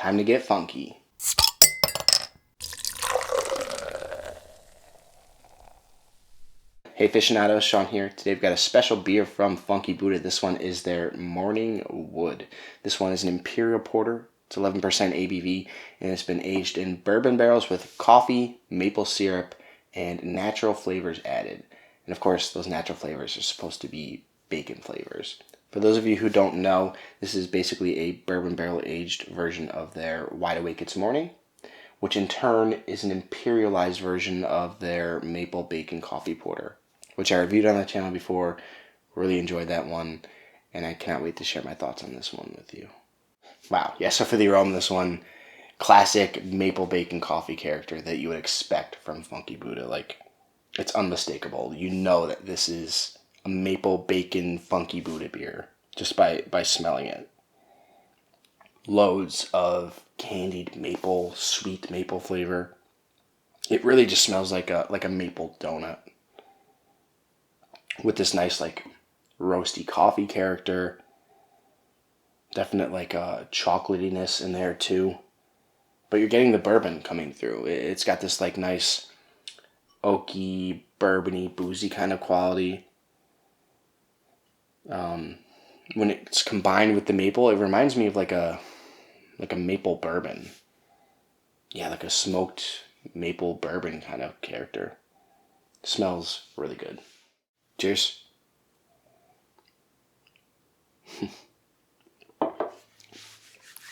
Time to get funky. Hey aficionados, Shawn here. Today we've got a special beer from Funky Buddha. This one is their Morning Wood. This one is an Imperial Porter. It's 11% ABV, and it's been aged in bourbon barrels with coffee, maple syrup, and natural flavors added. And of course, those natural flavors are supposed to be bacon flavors. For those of you who don't know, this is basically a bourbon barrel aged version of their Wide Awake It's Morning, which in turn is an imperialized version of their maple bacon coffee porter, which I reviewed on the channel before. Really enjoyed that one, and I cannot wait to share my thoughts on this one with you. Wow, yeah, so for the aroma, this one, classic maple bacon coffee character that you would expect from Funky Buddha. Like, it's unmistakable. You know that this is a maple bacon Funky Buddha beer just by smelling it. Loads of candied maple, sweet maple flavor. It really just smells like a maple donut with this nice like roasty coffee character. Definite like chocolatiness in there too. But you're getting the bourbon coming through. It's got this like nice oaky, bourbony, boozy kind of quality. When it's combined with the maple, it reminds me of like a maple bourbon. Yeah, like a smoked maple bourbon kind of character. Smells really good. Cheers.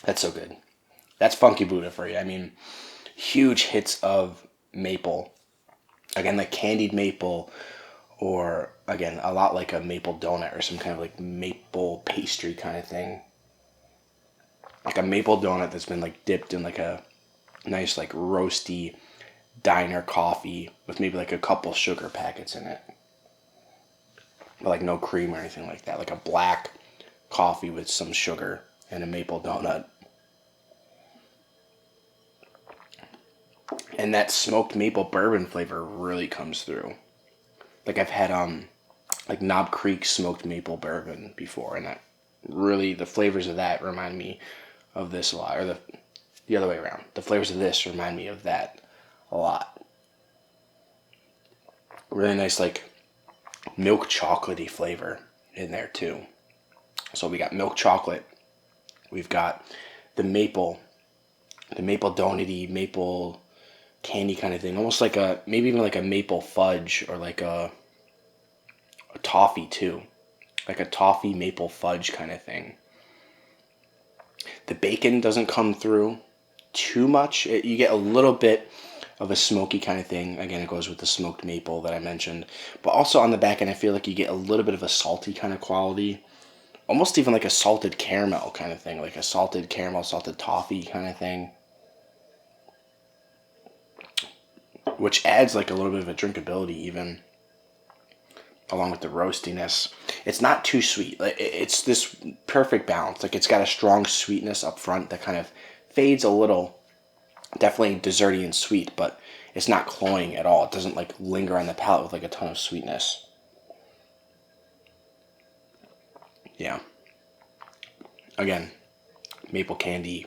That's so good. That's Funky Buddha for you. I mean, huge hits of maple. Again, like candied maple, or again, a lot like a maple donut or some kind of like maple pastry kind of thing. Like a maple donut that's been like dipped in like a nice like roasty diner coffee with maybe like a couple sugar packets in it. But like no cream or anything like that. Like a black coffee with some sugar and a maple donut. And that smoked maple bourbon flavor really comes through. Like I've had like Knob Creek smoked maple bourbon before, and that really, the flavors of that remind me of this a lot, or the other way around. The flavors of this remind me of that a lot. Really nice like milk chocolatey flavor in there too. So we got milk chocolate. We've got the maple donut-y, maple candy kind of thing. Almost like maybe even like a maple fudge, or like a toffee too. Like a toffee maple fudge kind of thing. The bacon doesn't come through too much. You get a little bit of a smoky kind of thing. Again, it goes with the smoked maple that I mentioned. But also on the back end, I feel like you get a little bit of a salty kind of quality. Almost even like a salted caramel kind of thing. Like a salted caramel, salted toffee kind of thing. Which adds like a little bit of a drinkability even, along with the roastiness. It's not too sweet. Like it's this perfect balance. Like it's got a strong sweetness up front that kind of fades a little. Definitely desserty and sweet, but it's not cloying at all. It doesn't like linger on the palate with like a ton of sweetness. Yeah. Again, maple candy,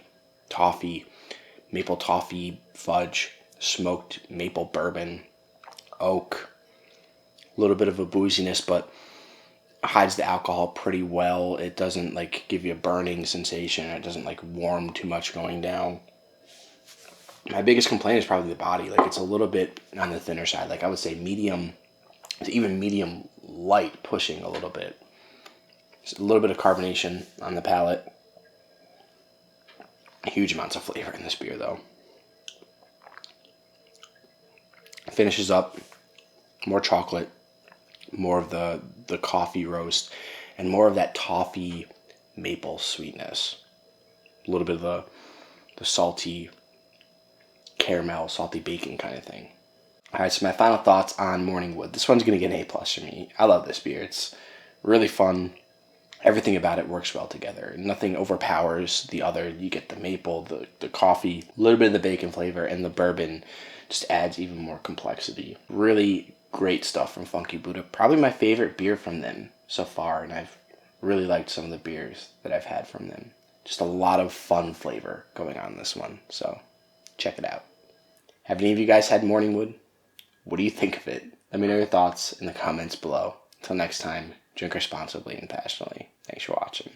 toffee, maple toffee fudge, smoked maple bourbon, oak, a little bit of a booziness, but hides the alcohol pretty well. It doesn't like give you a burning sensation. It doesn't like warm too much going down. My biggest complaint is probably the body. Like it's a little bit on the thinner side. Like I would say medium to even medium light, pushing a little bit. Just a little bit of carbonation on the palate. Huge amounts of flavor in this beer though. Finishes up, more chocolate, more of the coffee roast, and more of that toffee maple sweetness. A little bit of the salty caramel, salty bacon kind of thing. Alright, so my final thoughts on Morning Wood. This one's going to get an A+ for me. I love this beer. It's really fun. Everything about it works well together. Nothing overpowers the other. You get the maple, the coffee, a little bit of the bacon flavor, and the bourbon just adds even more complexity. Really great stuff from Funky Buddha. Probably my favorite beer from them so far, and I've really liked some of the beers that I've had from them. Just a lot of fun flavor going on in this one. So check it out. Have any of you guys had morning wood? What do you think of it? Let me know your thoughts in the comments below. Until next time, drink responsibly and passionately. Thanks for watching.